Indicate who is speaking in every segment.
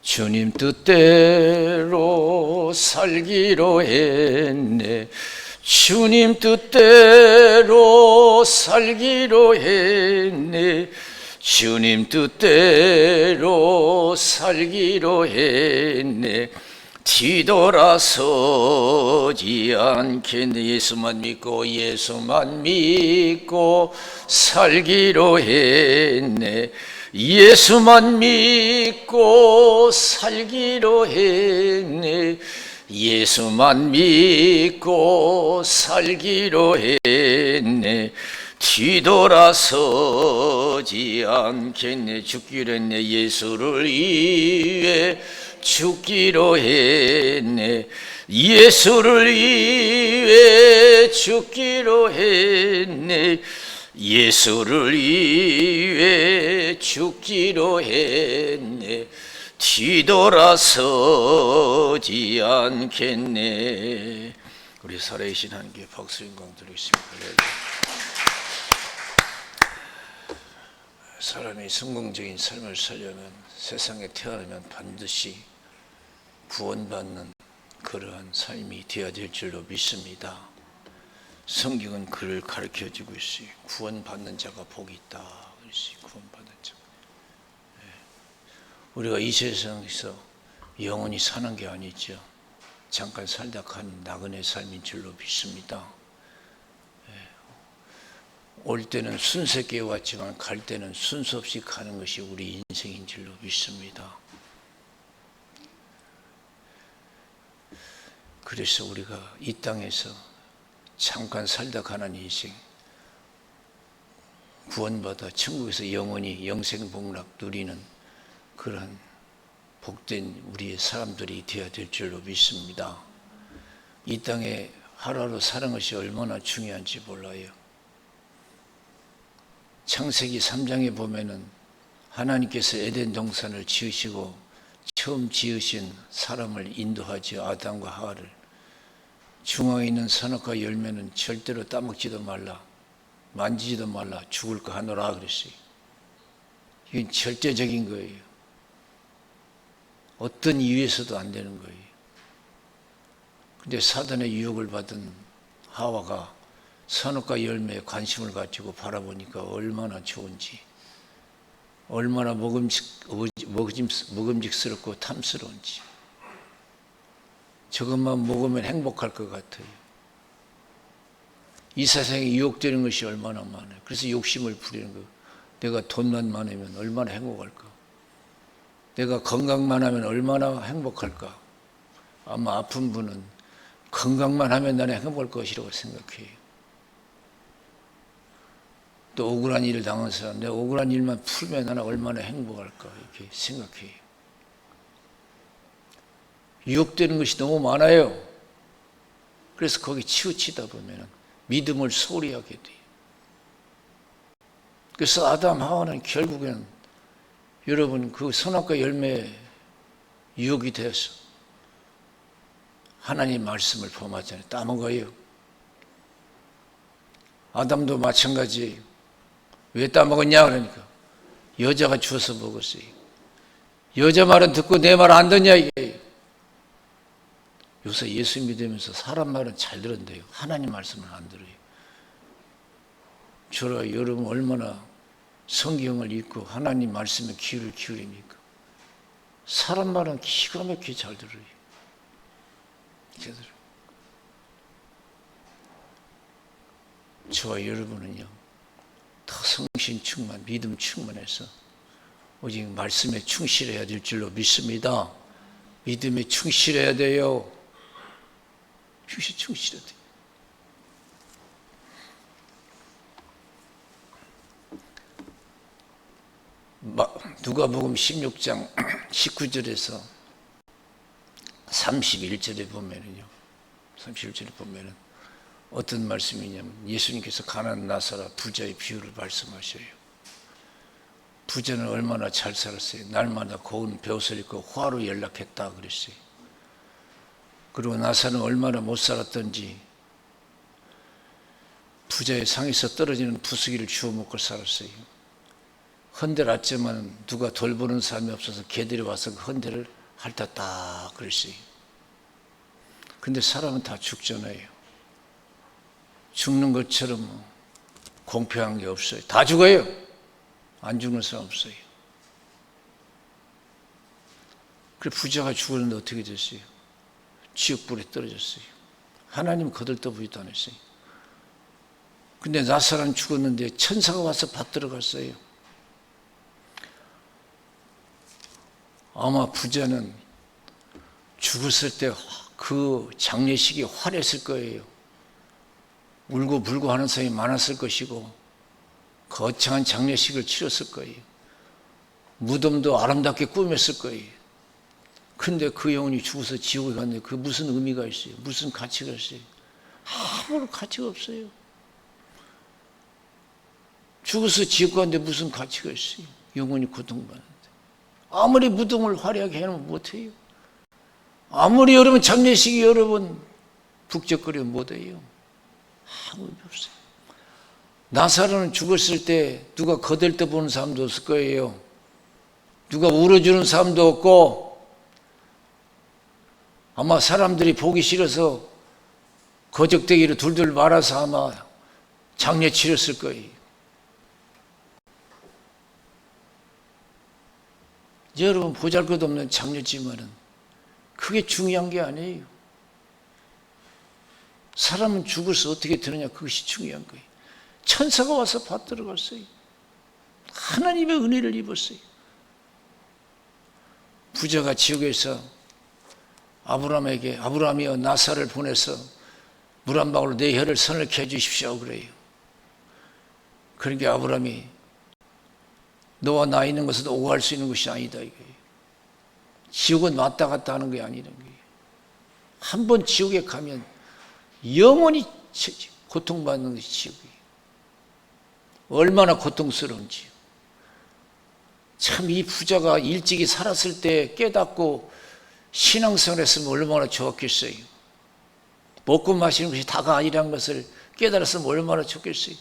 Speaker 1: 주님 뜻대로 살기로 했네. 주님 뜻대로 살기로 했네. 주님 뜻대로 살기로 했네. 뒤돌아서지 않겠네. 예수만 믿고 살기로 했네. 예수만 믿고 살기로 했네. 예수만 믿고 살기로 했네. 뒤돌아서지 않겠네. 죽기로 했네. 예수를 위해 죽기로 했네. 예수를 위해 죽기로 했네. 예수를 위해 죽기로 했네. 뒤돌아서지 않겠네. 우리 살아계신 하나님께 박수 영광 드리겠습니다. 사람이 성공적인 삶을 살려면, 세상에 태어나면 반드시 구원받는 그러한 삶이 되어야 될 줄로 믿습니다. 성경은 그를 가르쳐주고 있어요. 구원받는 자가 복이 있다. 구원받는 자. 우리가 이 세상에서 영원히 사는 게 아니죠. 잠깐 살다 간 나그네 삶인 줄로 믿습니다. 올 때는 순서 있게 왔지만 갈 때는 순서 없이 가는 것이 우리 인생인 줄로 믿습니다. 그래서 우리가 이 땅에서 잠깐 살다 가는 인생, 구원받아 천국에서 영원히 영생복락 누리는 그런 복된 우리의 사람들이 되어야 될 줄로 믿습니다. 이 땅에 하루하루 사는 것이 얼마나 중요한지 몰라요. 창세기 3장에 보면은 하나님께서 에덴 동산을 지으시고 처음 지으신 사람을 인도하죠. 아담과 하와를. 중앙에 있는 선악과 열매는 절대로 따먹지도 말라, 만지지도 말라, 죽을 거 하노라 그랬어요. 이건 절대적인 거예요. 어떤 이유에서도 안 되는 거예요. 근데 사단의 유혹을 받은 하와가 선악과 열매에 관심을 가지고 바라보니까 얼마나 좋은지, 얼마나 먹음직스럽고 탐스러운지. 저것만 먹으면 행복할 것 같아요. 이 세상에 유혹되는 것이 얼마나 많아요. 그래서 욕심을 부리는 거예요. 내가 돈만 많으면 얼마나 행복할까? 내가 건강만 하면 얼마나 행복할까? 아마 아픈 분은 건강만 하면 나는 행복할 것이라고 생각해요. 또 억울한 일을 당한 사람, 내가 억울한 일만 풀면 나는 얼마나 행복할까? 이렇게 생각해요. 유혹되는 것이 너무 많아요. 그래서 거기 치우치다 보면 믿음을 소홀히 하게 돼요. 그래서 아담 하와는 결국에는 여러분 그 선악과 열매에 유혹이 되어서 하나님 말씀을 범하잖아요. 따먹어요. 아담도 마찬가지예요. 왜 따먹었냐 그러니까 여자가 주워서 먹었어요. 여자 말은 듣고 내 말 안 듣냐 이게. 요새 예수 믿으면서 사람 말은 잘 들은데요, 하나님 말씀은 안 들어요. 저라 여러분 얼마나 성경을 읽고 하나님 말씀에 귀를 기울입니까? 사람 말은 기가 막히게 잘 들어요. 제대로. 저와 여러분은요, 더 성신 충만, 믿음 충만해서 오직 말씀에 충실해야 될 줄로 믿습니다. 믿음에 충실해야 돼요. 충실해야 돼요. 누가복음 16장 19절에서 31절에 보면은요, 31절에 보면은 어떤 말씀이냐면 예수님께서 가나안 나사라 부자의 비유를 말씀하셔요. 부자는 얼마나 잘 살았어요. 날마다 고운 벼옷을 입고 화로 연락했다 그랬어요. 그리고 나사는 얼마나 못 살았던지 부자의 상에서 떨어지는 부수기를 주워 먹고 살았어요. 헌데놨지만 누가 돌보는 사람이 없어서 개들이 와서 그 헌데를 핥았다 그랬어요. 근데 사람은 다 죽잖아요. 죽는 것처럼 공평한 게 없어요. 다 죽어요. 안 죽는 사람 없어요. 그래 부자가 죽었는데 어떻게 됐어요? 지옥불에 떨어졌어요. 하나님 거들떠보지도 않았어요. 근데 나사로는 죽었는데 천사가 와서 받들어 갔어요. 아마 부자는 죽었을 때 그 장례식이 화려했을 거예요. 울고 불고 하는 사람이 많았을 것이고 거창한 장례식을 치렀을 거예요. 무덤도 아름답게 꾸몄을 거예요. 근데 그 영혼이 죽어서 지옥에 갔는데 그 무슨 의미가 있어요? 무슨 가치가 있어요? 아무런 가치가 없어요. 죽어서 지옥 갔는데 무슨 가치가 있어요? 영혼이 고통받는데. 아무리 무덤을 화려하게 해놓으면 못해요. 아무리 여러분 장례식이 여러분 북적거리면 못해요. 아무 의미 없어요. 나사로는 죽었을 때 누가 거들떠보는 사람도 없을 거예요. 누가 울어주는 사람도 없고 아마 사람들이 보기 싫어서 거적대기로 둘둘 말아서 아마 장례 치렀을 거예요. 여러분 보잘것없는 장례지만은 그게 중요한 게 아니에요. 사람은 죽어서 어떻게 되느냐 그것이 중요한 거예요. 천사가 와서 받들어 갔어요. 하나님의 은혜를 입었어요. 부자가 지옥에서 아브라함에게 아브라함이여 나사를 보내서 물 한 방울로 내 혀를 서늘케 해주십시오 그래요. 그러니까 아브라함이 너와 나 있는 것은 오갈 수 있는 것이 아니다 이거예요. 지옥은 왔다 갔다 하는 게 아니라는 거예요. 한 번 지옥에 가면 영원히 고통받는 것이 지옥이에요. 얼마나 고통스러운지요. 참 이 부자가 일찍이 살았을 때 깨닫고 신앙생활 했으면 얼마나 좋았겠어요. 먹고 마시는 것이 다가 아니라는 것을 깨달았으면 얼마나 좋겠어요.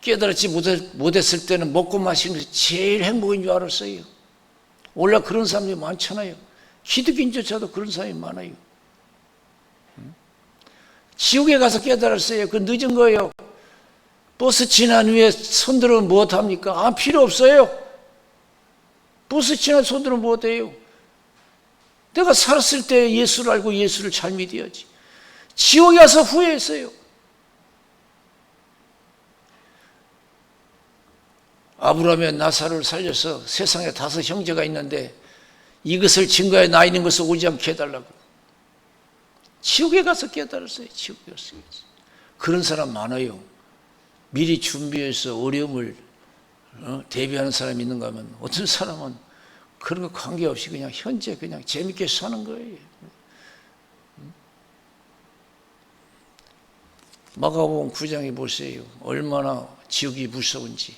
Speaker 1: 깨달지 못했을 때는 먹고 마시는 것이 제일 행복인 줄 알았어요. 원래 그런 사람들이 많잖아요. 기득인조차도 그런 사람이 많아요. 지옥에 가서 깨달았어요. 그 늦은 거예요. 버스 지난 후에 손들으면 무엇합니까? 아, 필요 없어요. 버스 지난 손들으면 무엇해요? 내가 살았을 때 예수를 알고 예수를 잘 믿어야지. 지옥에 가서 후회했어요. 아브라함이 나사로를 살려서 세상에 5 형제가 있는데 이것을 증거해 나 있는 것을 오지 않게 해달라고. 지옥에 가서 깨달았어요. 지옥에 가서. 그런 사람 많아요. 미리 준비해서 어려움을 대비하는 사람이 있는가 하면 어떤 사람은 그런 거 관계없이 그냥 현재 그냥 재밌게 사는 거예요. 마가복음 9장에 보세요. 얼마나 지옥이 무서운지.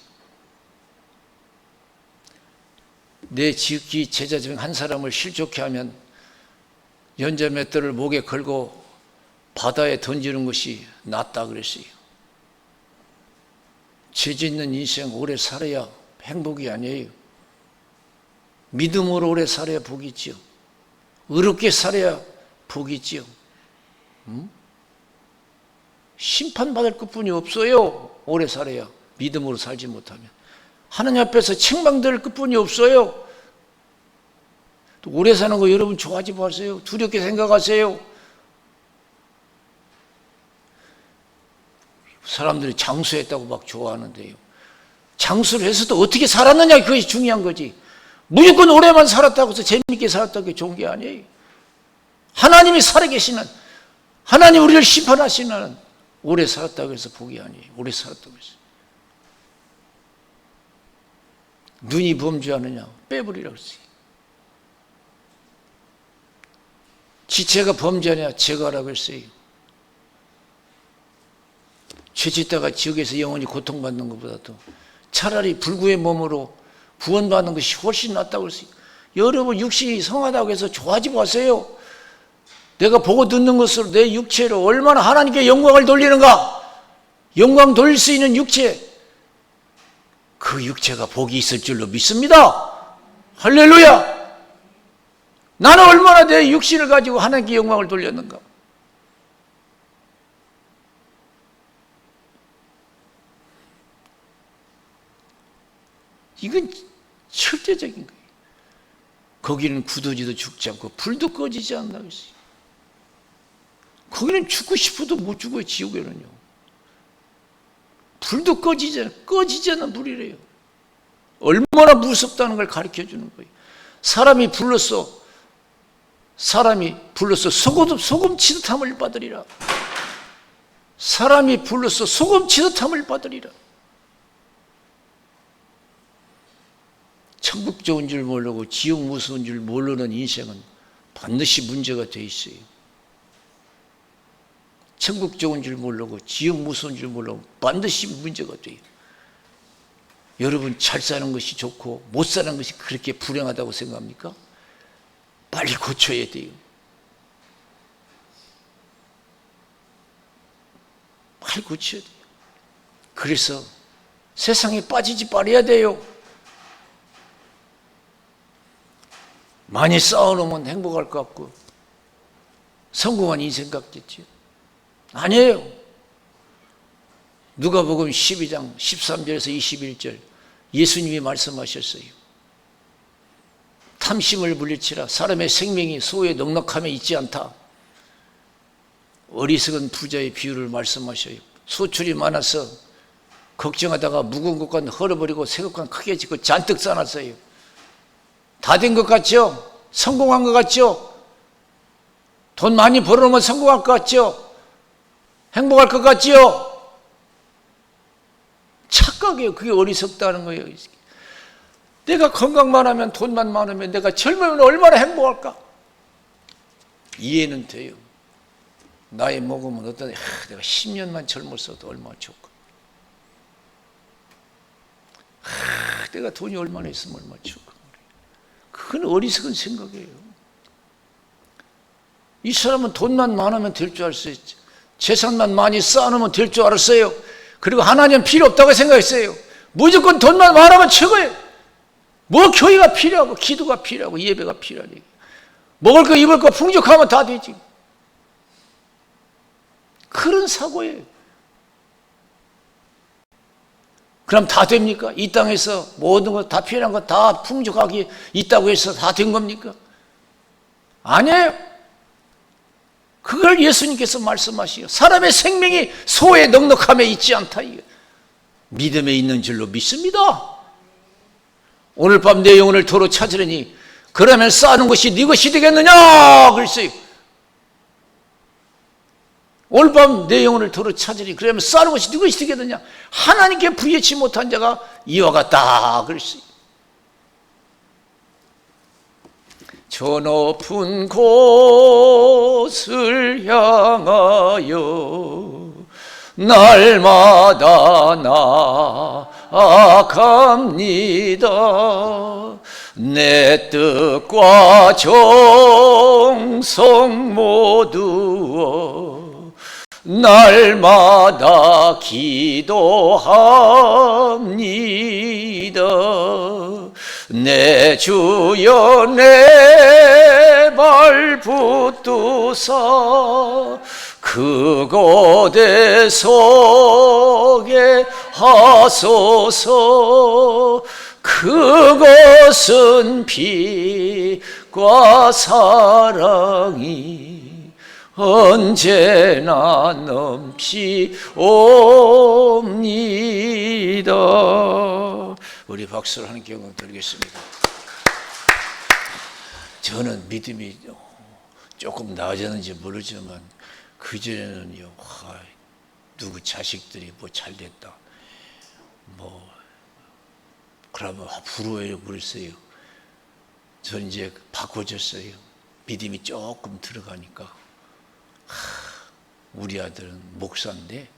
Speaker 1: 내 지극히 제자 중 한 사람을 실족해 하면 연자맷돌을 목에 걸고 바다에 던지는 것이 낫다 그랬어요. 죄 짓는 인생 오래 살아야 행복이 아니에요. 믿음으로 오래 살아야 복이지요. 의롭게 살아야 복이지요. 심판받을 것뿐이 없어요. 오래 살아야 믿음으로 살지 못하면. 하나님 앞에서 책망될 것뿐이 없어요. 또 오래 사는 거 여러분 좋아하지 마세요. 두렵게 생각하세요. 사람들이 장수했다고 막 좋아하는데요. 장수를 해서도 어떻게 살았느냐 그것이 중요한 거지. 무조건 오래만 살았다고 해서 재밌게 살았다고 게 좋은 게 아니에요. 하나님이 살아계시는, 하나님 우리를 심판하시는 오래 살았다고 해서 복이 아니에요. 오래 살았다고 해서. 눈이 범죄하느냐 빼버리라고 했어요. 지체가 범죄하냐 제거하라고 했어요. 죄 짓다가 지옥에서 영원히 고통받는 것보다도 차라리 불구의 몸으로 구원받는 것이 훨씬 낫다고 했어요. 여러분 육신이 성하다고 해서 좋아하지 마세요. 내가 보고 듣는 것으로 내 육체로 얼마나 하나님께 영광을 돌리는가. 영광 돌릴 수 있는 육체. 그 육체가 복이 있을 줄로 믿습니다. 할렐루야! 나는 얼마나 내 육신을 가지고 하나님께 영광을 돌렸는가. 이건 절대적인 거예요. 거기는 굳어지도 죽지 않고 불도 꺼지지 않나 그랬어요. 거기는 죽고 싶어도 못 죽어요. 지옥에는요. 불도 꺼지지 않는 불이래요. 얼마나 무섭다는 걸 가르쳐 주는 거예요. 사람이 불렀어 소금 치듯함을 받으리라. 사람이 불렀어 소금 치듯함을 받으리라. 천국 좋은 줄 모르고 지옥 무서운 줄 모르는 인생은 반드시 문제가 돼 있어요. 천국 좋은 줄 모르고 지옥 무서운 줄 모르고 반드시 문제가 돼요. 여러분 잘 사는 것이 좋고 못 사는 것이 그렇게 불행하다고 생각합니까? 빨리 고쳐야 돼요. 빨리 고쳐야 돼요. 그래서 세상에 빠지지 말아야 돼요. 많이 쌓아놓으면 행복할 것 같고 성공한 인생 같겠죠. 아니에요. 누가복음 12장 13절에서 21절 예수님이 말씀하셨어요. 탐심을 물리치라. 사람의 생명이 소에 넉넉함에 있지 않다. 어리석은 부자의 비유를 말씀하셔요. 소출이 많아서 걱정하다가 묵은 것과 헐어버리고 새 것과 크게 짓고 잔뜩 쌓아놨어요. 다 된 것 같죠? 성공한 것 같죠? 돈 많이 벌어놓으면 성공할 것 같죠? 행복할 것 같죠? 착각이에요. 그게 어리석다는 거예요. 내가 건강만 하면 돈만 많으면 내가 젊으면 얼마나 행복할까? 이해는 돼요. 나이 먹으면 내가 10년만 젊었어도 얼마나 좋을까? 내가 돈이 얼마나 있으면 얼마나 좋을까? 그건 어리석은 생각이에요. 이 사람은 돈만 많으면 될 줄 알았어요. 재산만 많이 쌓아놓으면 될 줄 알았어요. 그리고 하나님 필요 없다고 생각했어요. 무조건 돈만 많으면 최고예요. 뭐 교회가 필요하고 기도가 필요하고 예배가 필요하니 먹을 거 입을 거 풍족하면 다 되지. 그런 사고예요. 그럼 다 됩니까? 이 땅에서 모든 것 다 필요한 거 다 풍족하게 있다고 해서 다 된 겁니까? 아니에요. 그걸 예수님께서 말씀하시요. 사람의 생명이 소에 넉넉함에 있지 않다. 믿음에 있는 줄로 믿습니다. 오늘 밤 내 영혼을 도로 찾으려니 그러면 쌓는 것이 네 것이 되겠느냐? 그랬어요. 오늘 밤 내 영혼을 도로 찾으니 그러면 쌓는 것이 네 것이 되겠느냐? 하나님께 부여치 못한 자가 이와 같다. 그랬어요. 저 높은 곳을 향하여 날마다 나아갑니다. 내 뜻과 정성 모두어 날마다 기도합니다. 내 주여 내 발 붙드사 그곳에 서게 하소서. 그것은 빛과 사랑이 언제나 넘치옵니다. 우리 박수를 하는 경험 드리겠습니다. 저는 믿음이 조금 나아졌는지 모르지만 그전에는요, 누구 자식들이 뭐 잘됐다, 그러면 부러워요 그랬어요. 저는 이제 바꿔줬어요. 믿음이 조금 들어가니까 우리 아들은 목사인데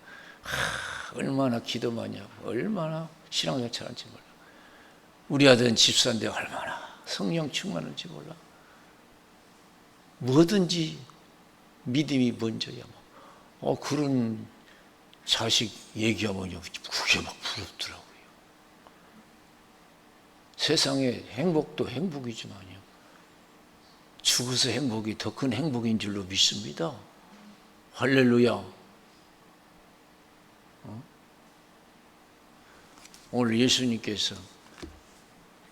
Speaker 1: 얼마나 기도 많이 하고 얼마나 신앙생활 잘하는지 몰라. 우리 아들은 집사인데 얼마나 성령 충만한지 몰라. 뭐든지 믿음이 먼저야. 그런 자식 얘기하면 그게 막 부럽더라고요. 세상의 행복도 행복이지만요, 죽어서 행복이 더 큰 행복인 줄로 믿습니다. 할렐루야. 오늘 예수님께서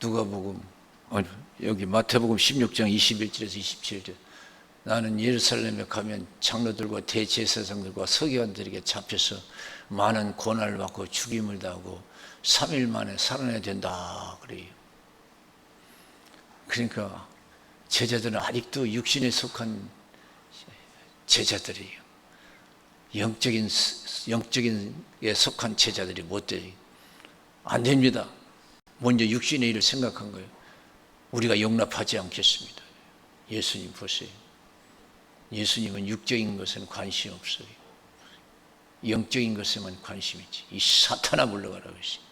Speaker 1: 누가복음, 여기 마태복음 16장 21절에서 27절, 나는 예루살렘에 가면 장로들과 대제사장들과 서기관들에게 잡혀서 많은 고난을 받고 죽임을 당하고 3일 만에 살아나야 된다 그래요. 그러니까 제자들은 아직도 육신에 속한 제자들이에요. 영적인 에 속한 제자들이 못 돼요. 안 됩니다. 먼저 육신의 일을 생각한 거예요. 우리가 용납하지 않겠습니다. 예수님 보세요. 예수님은 육적인 것에는 관심이 없어요. 영적인 것에만 관심이 있지. 이 사탄아 물러가라 그랬어요.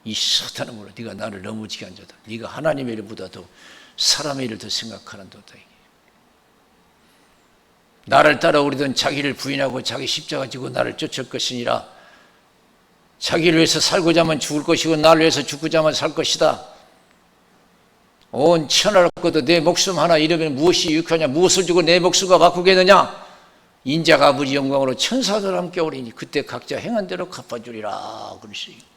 Speaker 1: 이 사탄아 물러, 네가 나를 넘어지게 한 자다. 네가 하나님의 일보다도 사람의 일을 더 생각하는도다. 나를 따라오려던 자기를 부인하고 자기 십자가 지고 나를 쫓을 것이니라. 자기를 위해서 살고자 하면 죽을 것이고 나를 위해서 죽고자 하면 살 것이다. 온 천하를 얻고도 내 목숨 하나 잃으면 무엇이 유익하냐? 무엇을 주고 내 목숨과 바꾸겠느냐? 인자가 아버지 영광으로 천사들 함께 오리니 그때 각자 행한 대로 갚아주리라 그러시요.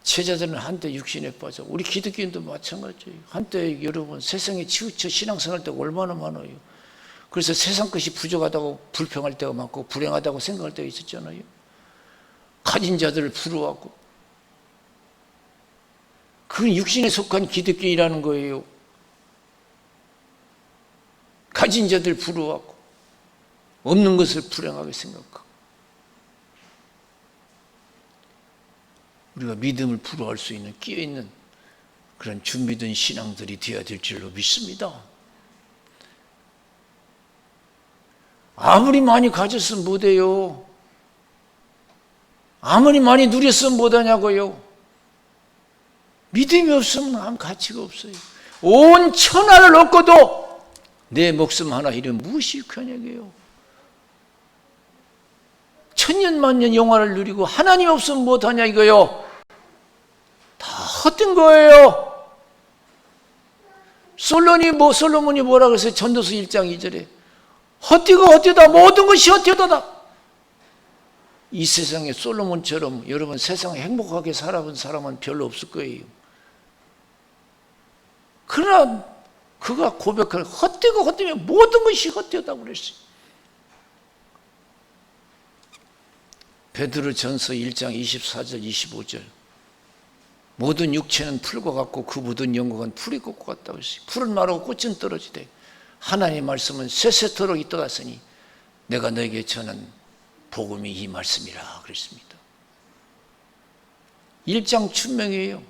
Speaker 1: 제자들은 한때 육신에 빠져, 우리 기독교인도 마찬가지예요. 한때 여러분 세상에 치우쳐 신앙생활 때가 얼마나 많아요. 그래서 세상 것이 부족하다고 불평할 때가 많고 불행하다고 생각할 때가 있었잖아요. 가진 자들을 부러워하고, 그건 육신에 속한 기독교인이라는 거예요. 가진 자들 부러워하고 없는 것을 불행하게 생각하고, 우리가 믿음을 부러워할 수 있는 끼어있는 그런 준비된 신앙들이 되어야 될 줄로 믿습니다. 아무리 많이 가졌으면 못해요. 아무리 많이 누렸으면 못하냐고요. 믿음이 없으면 아무 가치가 없어요. 온 천하를 얻고도 내 목숨 하나 잃으면 무엇이 유익하냐고요. 천년만년 영화를 누리고 하나님 없으면 못하냐 이거요. 다 헛된 거예요. 솔로몬이 뭐라 그랬어요? 전도서 1장 2절에 헛되고 헛되다, 모든 것이 헛되다. 이 세상에 솔로몬처럼 여러분 세상에 행복하게 살아본 사람은 별로 없을 거예요. 그러나 그가 고백하는 헛되고 헛되면 모든 것이 헛되다고 그랬어요. 베드로전서 1장 24절 25절, 모든 육체는 풀과 같고 그 모든 영광은 풀이 꽃과 같다고 했어요. 풀은 마르고 꽃은 떨어지되 하나님의 말씀은 세세토록 있다갔으니 내가 너에게 전한 복음이 이 말씀이라 그랬습니다. 1장 춘명이에요.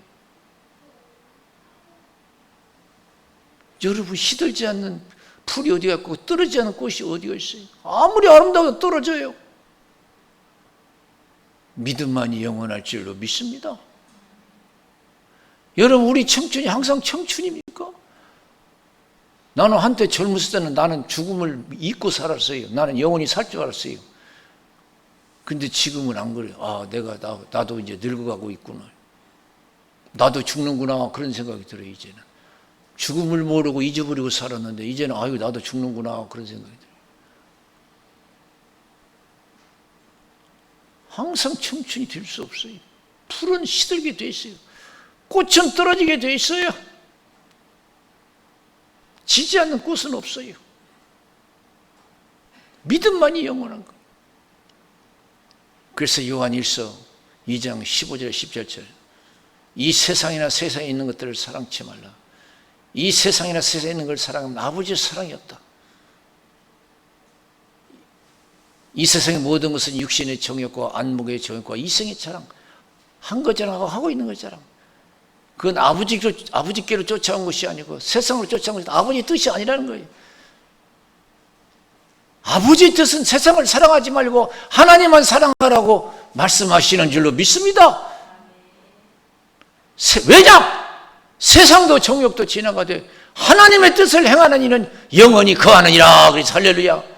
Speaker 1: 여러분, 시들지 않는 풀이 어디가 있고 떨어지지 않는 꽃이 어디가 있어요? 아무리 아름다워도 떨어져요. 믿음만이 영원할 줄로 믿습니다. 여러분, 우리 청춘이 항상 청춘입니까? 나는 한때 젊었을 때는 나는 죽음을 잊고 살았어요. 나는 영원히 살 줄 알았어요. 근데 지금은 안 그래요. 아, 나도 이제 늙어가고 있구나. 나도 죽는구나. 그런 생각이 들어요, 이제는. 죽음을 모르고 잊어버리고 살았는데, 이제는 아유, 나도 죽는구나. 그런 생각이 들어요. 항상 청춘이 될 수 없어요. 풀은 시들게 돼 있어요. 꽃은 떨어지게 돼 있어요. 지지 않는 꽃은 없어요. 믿음만이 영원한 거예요. 그래서 요한 1서 2장 15절 17절, 이 세상이나 세상에 있는 것들을 사랑치 말라. 이 세상이나 세상에 있는 걸 사랑하면 아버지의 사랑이 없다. 이 세상의 모든 것은 육신의 정욕과 안목의 정욕과 이성의 자랑, 한 것자랑하고 하고 있는 것자랑. 그건 아버지께로 쫓아온 것이 아니고 세상으로 쫓아온 것이 아버지 뜻이 아니라는 거예요. 아버지 뜻은 세상을 사랑하지 말고 하나님만 사랑하라고 말씀하시는 줄로 믿습니다. 왜냐? 세상도 정욕도 지나가되 하나님의 뜻을 행하는 이는 영원히 거하느니라. 그래서 할렐루야.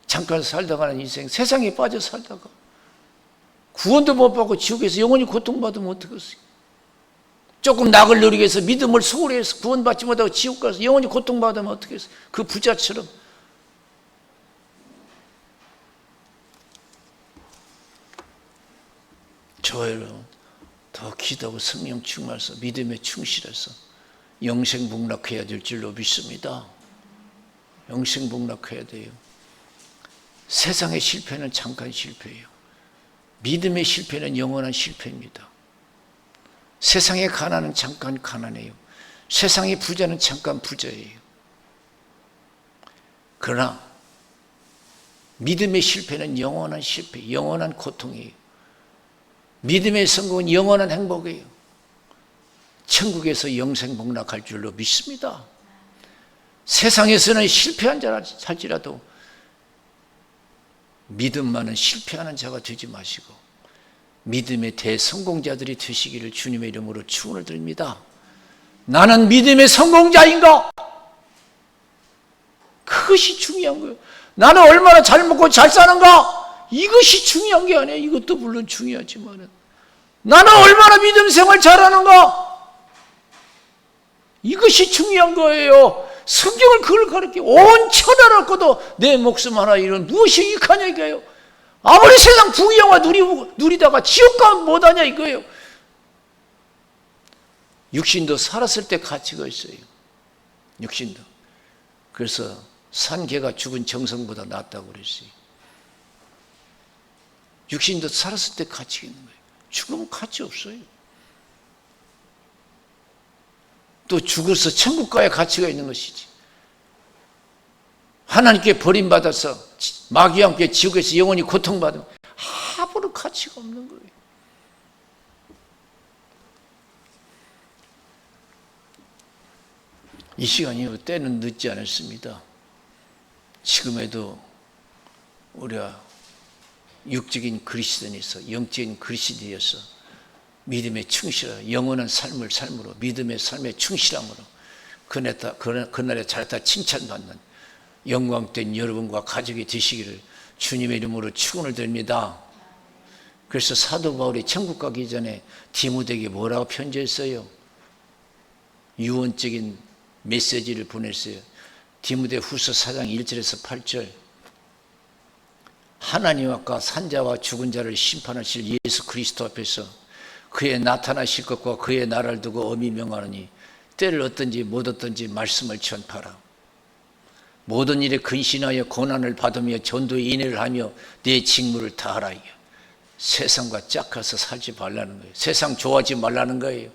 Speaker 1: 잠깐 살다가는 인생, 세상에 빠져 살다가 구원도 못 받고 지옥에서 영원히 고통받으면 어떡하겠어요? 조금 낙을 누리기 위해서 믿음을 소홀히 해서 구원받지 못하고 지옥 가서 영원히 고통받으면 어떡하겠어요? 그 부자처럼. 저희는 더 기도하고 성령 충만해서 믿음에 충실해서 영생복락해야 될 줄로 믿습니다. 영생복락해야 돼요. 세상의 실패는 잠깐 실패예요. 믿음의 실패는 영원한 실패입니다. 세상의 가난은 잠깐 가난해요. 세상의 부자는 잠깐 부자예요. 그러나 믿음의 실패는 영원한 실패, 영원한 고통이에요. 믿음의 성공은 영원한 행복이에요. 천국에서 영생복락할 줄로 믿습니다. 세상에서는 실패한 자라 할지라도 믿음만은 실패하는 자가 되지 마시고 믿음의 대성공자들이 되시기를 주님의 이름으로 축원을 드립니다. 나는 믿음의 성공자인가? 그것이 중요한 거예요. 나는 얼마나 잘 먹고 잘 사는가? 이것이 중요한 게 아니에요. 이것도 물론 중요하지만 나는 얼마나 믿음 생활 잘하는가? 이것이 중요한 거예요. 성경을 그걸 가르쳐. 온 천하를 얻고도 내 목숨 하나 잃은 무엇이 유익하냐 이거예요. 아무리 세상 부귀영화 누리다가 지옥 가면 못하냐 이거예요. 육신도 살았을 때 가치가 있어요. 육신도. 그래서 산 개가 죽은 정성보다 낫다고 그랬어요. 육신도 살았을 때 가치가 있는 거예요. 죽으면 가치 없어요. 또 죽어서 천국 가야 가치가 있는 것이지. 하나님께 버림받아서 마귀와 함께 지옥에서 영원히 고통받으면 아무런 가치가 없는 거예요. 이 시간이 때는 늦지 않았습니다. 지금에도 우리가 육적인 그리스도인에서 영적인 그리스도인이어서 믿음에 충실하여 영원한 삶으로 믿음의 삶에 충실함으로 그날에 잘했다 칭찬받는 영광된 여러분과 가족이 되시기를 주님의 이름으로 축원을 드립니다. 그래서 사도 바울이 천국 가기 전에 디모데에게 뭐라고 편지했어요? 유언적인 메시지를 보냈어요. 디모데 후서 4장 1절에서 8절. 하나님 앞과 산자와 죽은 자를 심판하실 예수 그리스도 앞에서 그의 나타나실 것과 그의 나라를 두고 엄히 명하노니 때를 얻든지 못 얻든지 말씀을 전파라. 모든 일에 근신하여 고난을 받으며 전도의 인내를 하며 내 직무를 다하라. 세상과 짝가서 살지 말라는 거예요. 세상 좋아하지 말라는 거예요.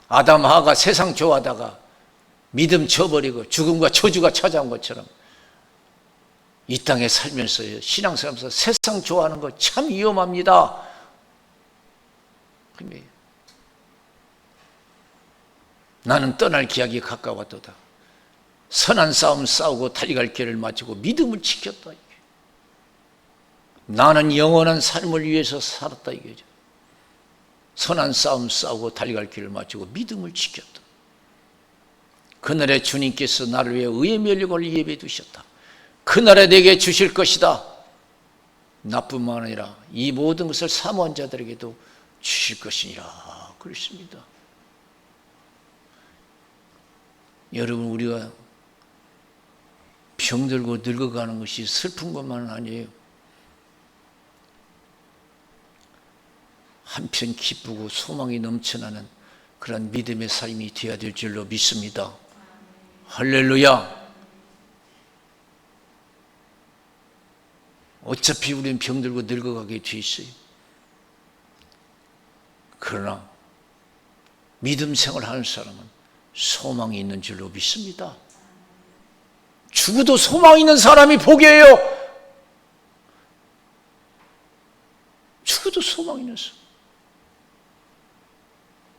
Speaker 1: 아담 하가 세상 좋아하다가 믿음 쳐버리고 죽음과 저주가 찾아온 것처럼 이 땅에 살면서 신앙생활하면서 세상 좋아하는 거 참 위험합니다. 나는 떠날 기약이 가까웠도다. 선한 싸움 싸우고 달려갈 길을 마치고 믿음을 지켰다. 나는 영원한 삶을 위해서 살았다 이거죠. 선한 싸움 싸우고 달려갈 길을 마치고 믿음을 지켰다. 그날에 주님께서 나를 위해 의의 면류관을 예비해 두셨다. 그날에 내게 주실 것이다. 나뿐만 아니라 이 모든 것을 사모한 자들에게도 주실 것이니라. 그렇습니다. 여러분, 우리가 병들고 늙어가는 것이 슬픈 것만은 아니에요. 한편 기쁘고 소망이 넘쳐나는 그런 믿음의 삶이 되어야 될 줄로 믿습니다. 할렐루야. 어차피 우리는 병들고 늙어가게 돼 있어요. 그러나 믿음 생활하는 사람은 소망이 있는 줄로 믿습니다. 죽어도 소망 있는 사람이 복이에요. 죽어도 소망 있는 사람.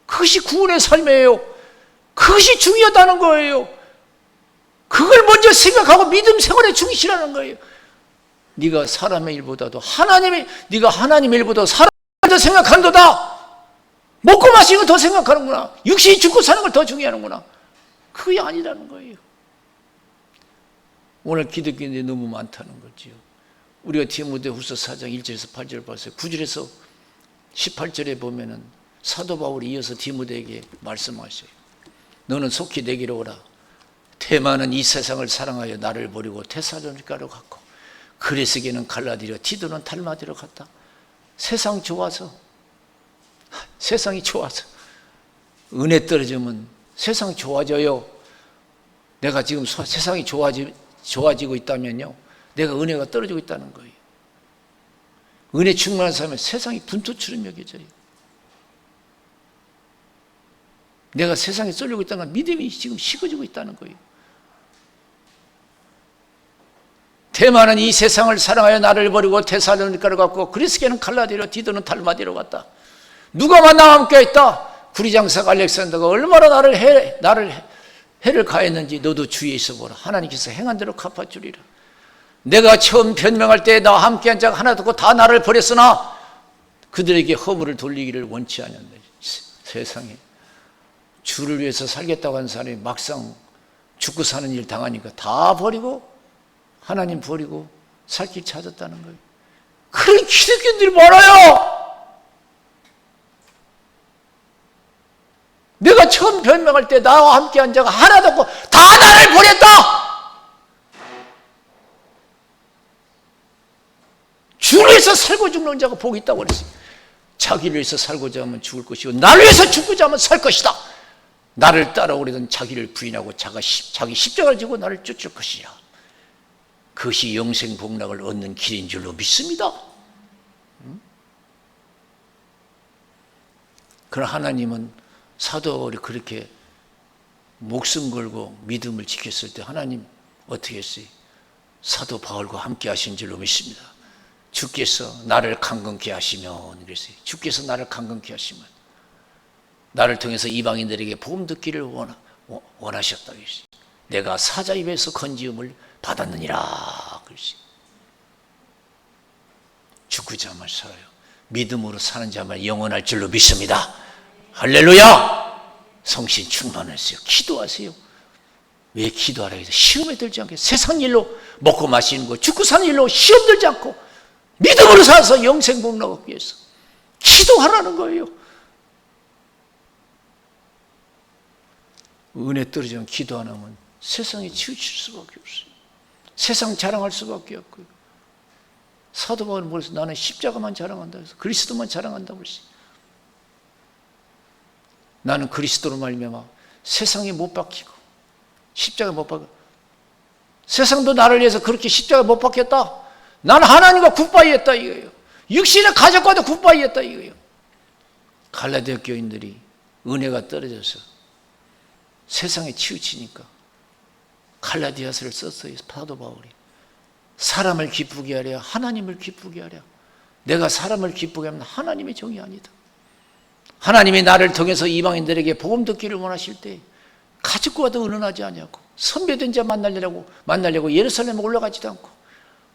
Speaker 1: 그것이 구원의 삶이에요. 그것이 중요하다는 거예요. 그걸 먼저 생각하고 믿음 생활에 충실하는 거예요. 네가 사람의 일보다도 네가 하나님의 일보다 사람을 더 생각한도다. 먹고 마시는 걸 더 생각하는구나. 육신이 죽고 사는 걸 더 중요하는구나. 그게 아니라는 거예요. 오늘 기독교인들이 너무 많다는 거지요. 우리가 디모데후서 4장 1절에서 8절 봤어요. 9절에서 18절에 보면은 사도 바울이 이어서 디모데에게 말씀하셔요. 너는 속히 내게로 오라. 대만은 이 세상을 사랑하여 나를 버리고 데살로니가로 갔고 그레스게는 갈라디아, 티도는 달마디로 갔다. 세상이 좋아서 은혜 떨어지면 세상이 좋아져요. 내가 지금 세상이 좋아지고 있다면요, 내가 은혜가 떨어지고 있다는 거예요. 은혜 충만한 사람은 세상이 분토처럼 여겨져요. 내가 세상에 쏠리고 있다는 건 믿음이 지금 식어지고 있다는 거예요. 대만은 이 세상을 사랑하여 나를 버리고 데살로니가로 갔고 그리스게는 갈라디아로, 디도는 달마디로 갔다. 누가 만나 함께 있다? 구리장사가 알렉산더가 얼마나 나를 해를 가했는지 너도 주위에 있어 보라. 하나님께서 행한 대로 갚아주리라. 내가 처음 변명할 때 나와 함께한 자가 하나도 없고 다 나를 버렸으나 그들에게 허물을 돌리기를 원치 않았네. 세상에 주를 위해서 살겠다고 하는 사람이 막상 죽고 사는 일 당하니까 다 버리고 하나님 버리고 살 길 찾았다는 거예요. 그런 기독교인들이 많아요. 내가 처음 변명할 때 나와 함께한 자가 하나도 없고 다 나를 버렸다. 주를 위해서 살고 죽는 자가 복이 있다고 그랬어요. 자기를 위해서 살고자 하면 죽을 것이고 나를 위해서 죽고자 하면 살 것이다. 나를 따라오려던 자기를 부인하고 자기 십자가를 지고 나를 쫓을 것이야. 그것이 영생 복락을 얻는 길인 줄로 믿습니다. 그러나 하나님은 사도 바울이 그렇게 목숨 걸고 믿음을 지켰을 때 하나님 어떻게 했어요? 사도 바울과 함께 하신 줄로 믿습니다. 주께서 나를 강건케 하시면 그랬어요. 주께서 나를 강건케 하시면 나를 통해서 이방인들에게 복음 듣기를 원하셨다 그랬어요. 내가 사자 입에서 건지음을 받았느니라 그랬어요. 죽고 자만 살아요. 믿음으로 사는 자만 영원할 줄로 믿습니다. 할렐루야! 성신 충만하세요. 기도하세요. 왜 기도하라 해서 시험에 들지 않게 세상 일로 먹고 마시는 거 죽고 사는 일로 시험 들지 않고 믿음으로 살아서 영생 복락 얻기 위해서 기도하라는 거예요. 은혜 떨어지면 기도 안 하면 세상에 치우칠 수밖에 없어요. 세상 자랑할 수밖에 없고요. 사도 바울은 뭐래서 나는 십자가만 자랑한다 해서 그리스도만 자랑한다고 그랬어요. 나는 그리스도로 말미암아 세상에 못 박히고 십자가에 못 박혀. 세상도 나를 위해서 그렇게 십자가에 못 박혔다. 나는 하나님과 굿바이 했다 이거예요. 육신의 가족과도 굿바이 했다 이거예요. 갈라디아 교인들이 은혜가 떨어져서 세상에 치우치니까 갈라디아서를 썼어요. 사도 바울이 사람을 기쁘게 하랴 하나님을 기쁘게 하랴. 내가 사람을 기쁘게 하면 하나님의 종이 아니다. 하나님이 나를 통해서 이방인들에게 복음 듣기를 원하실 때 가족과도 의논하지 않냐고 선배된 자 만나려고 예루살렘에 올라가지도 않고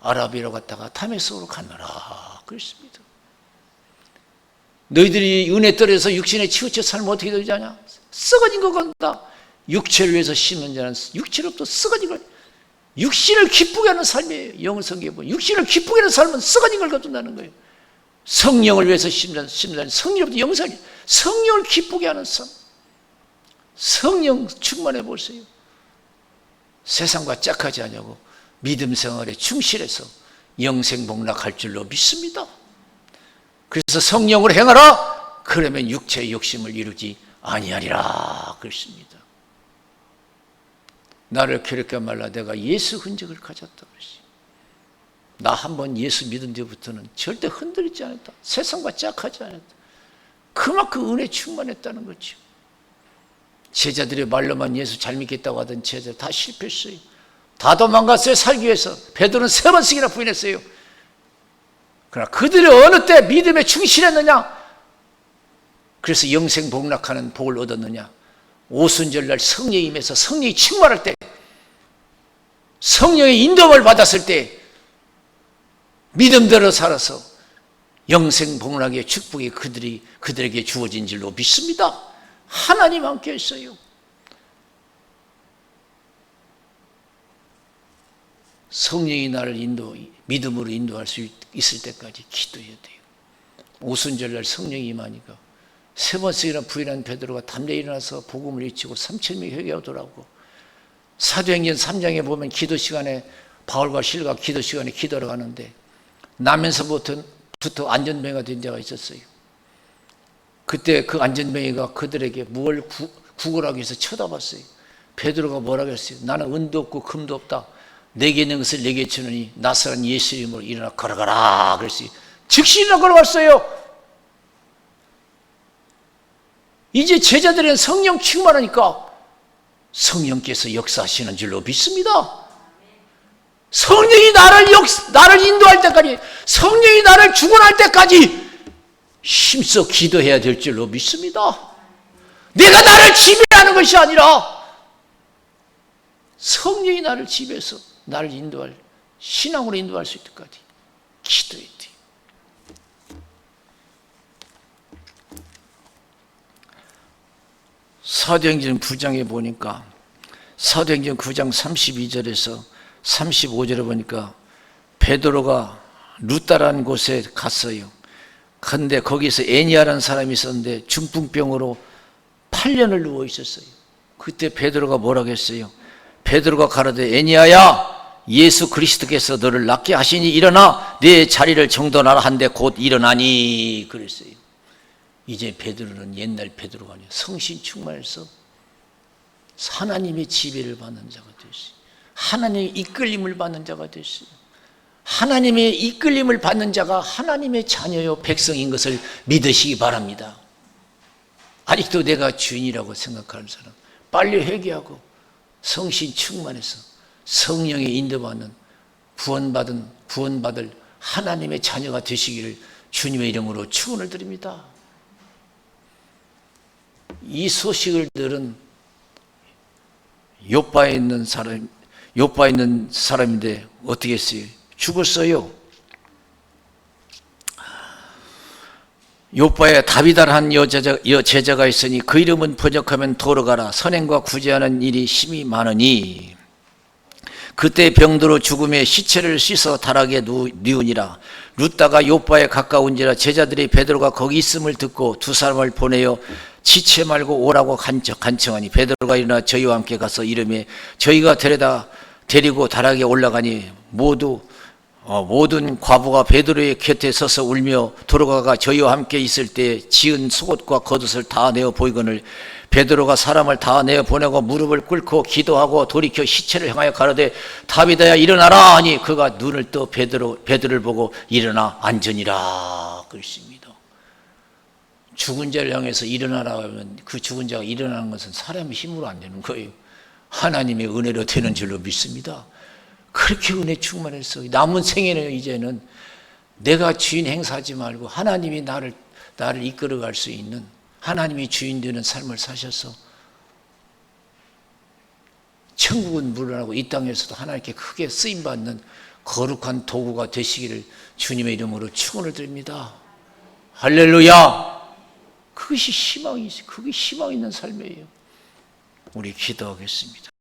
Speaker 1: 아라비아로 갔다가 다메섹으로 가느라 그랬습니다. 너희들이 은혜 떨어져서 육신에 치우쳐 살면 어떻게 되지 않냐? 썩어진 것 같다. 육체를 위해서 심는 자는 육체로부터 썩어진 걸 육신을 기쁘게 하는 삶이에요. 영을 성경에 보면 육신을 기쁘게 하는 삶은 썩어진 걸 거둔다는 거예요. 성령을 위해서 심는 성령부터 영생이 성령을 기쁘게 하는 삶. 성령 충만해 보세요. 세상과 짝하지 않냐고 믿음 생활에 충실해서 영생 복락할 줄로 믿습니다. 그래서 성령을 행하라. 그러면 육체의 욕심을 이루지 아니하리라 그랬습니다. 나를 괴롭게 말라 내가 예수 흔적을 가졌다 그랬어요. 나 한번 예수 믿은 뒤부터는 절대 흔들리지 않았다. 세상과 짝하지 않았다. 그만큼 은혜 충만했다는 거죠. 제자들이 말로만 예수 잘 믿겠다고 하던 제자들 다 실패했어요. 다 도망갔어요. 살기 위해서. 베드로는 3번씩이나 부인했어요. 그러나 그들이 어느 때 믿음에 충실했느냐? 그래서 영생 복락하는 복을 얻었느냐? 오순절날 성령이 임해서 성령이 충만할 때 성령의 인도를 받았을 때 믿음대로 살아서 영생 복락의 축복이 그들에게 주어진 줄로 믿습니다. 하나님 함께 있어요. 성령이 나를 믿음으로 인도할 수 있을 때까지 기도해야 돼요. 오순절날 성령이 임하니까 세 번씩이나 부인한 베드로가 담대 일어나서 복음을 외치고 3,000명이 회개하더라고. 사도행전 3장에 보면 기도 시간에 바울과 실과 기도 시간에 기도하러 가는데 나면서부터 안전뱅이가 된 자가 있었어요. 그때 그 안전뱅이가 그들에게 뭘 구걸하기 위해서 쳐다봤어요. 베드로가 뭐라고 했어요? 나는 은도 없고 금도 없다. 내게 있는 것을 내게 주느니 나사렛 예수 이름으로 일어나 걸어가라 그랬어요. 즉시 일어나 걸어갔어요. 이제 제자들은 성령 충만하니까 성령께서 역사하시는 줄로 믿습니다. 성령이 나를 인도할 때까지, 성령이 나를 주관할 때까지 힘써 기도해야 될 줄로 믿습니다. 내가 나를 지배하는 것이 아니라 성령이 나를 지배해서 나를 인도할, 신앙으로 인도할 수 있을 때까지 기도해야 돼요. 사도행전 9장에 보니까 사도행전 9장 32절에서 35절에 보니까 베드로가 루다라는 곳에 갔어요. 그런데 거기서 애니아라는 사람이 있었는데 중풍병으로 8년을 누워 있었어요. 그때 베드로가 뭐라고 했어요? 베드로가 가로되 애니아야 예수 그리스도께서 너를 낫게 하시니 일어나 내 자리를 정돈하라 한데 곧 일어나니 그랬어요. 이제 베드로는 옛날 베드로가 아니야. 성신 충만해서 하나님의 지배를 받는 자가 됐어요. 하나님의 이끌림을 받는 자가 됐어요. 하나님의 이끌림을 받는 자가 하나님의 자녀요 백성인 것을 믿으시기 바랍니다. 아직도 내가 주인이라고 생각하는 사람 빨리 회개하고 성신 충만해서 성령의 인도받는 구원받을 하나님의 자녀가 되시기를 주님의 이름으로 축원을 드립니다. 이 소식을 들은 요바에 있는 사람인데 어떻게 했어요? 죽었어요. 요바에 다비다라는 제자가 있으니 그 이름은 번역하면 도로가라. 선행과 구제하는 일이 심히 많으니 그때 병들어 죽음에 시체를 씻어 다락에 누우니라. 루다가 요바에 가까운지라 제자들이 베드로가 거기 있음을 듣고 두 사람을 보내어 시체 말고 오라고 간청하니 베드로가 일어나 저희와 함께 가서 이르매 저희가 데리고 다락에 올라가니 모든 과부가 베드로의 곁에 서서 울며 도로가가 저희와 함께 있을 때 지은 속옷과 겉옷을 다 내어 보이거늘 베드로가 사람을 다 내어 보내고 무릎을 꿇고 기도하고 돌이켜 시체를 향하여 가로되 다비다야 일어나라 하니 그가 눈을 떠 베드로를 보고 일어나 앉으니라 그랬습니다. 죽은 자를 향해서 일어나라 하면 그 죽은 자가 일어나는 것은 사람의 힘으로 안 되는 거예요. 하나님의 은혜로 되는 줄로 믿습니다. 그렇게 은혜 충만해서 남은 생애는 이제는 내가 주인 행사하지 말고 하나님이 나를 이끌어갈 수 있는 하나님이 주인 되는 삶을 사셔서 천국은 물러나고 이 땅에서도 하나님께 크게 쓰임받는 거룩한 도구가 되시기를 주님의 이름으로 축원을 드립니다. 할렐루야. 그것이 희망이지. 그게 희망 있는 삶이에요. 우리 기도하겠습니다.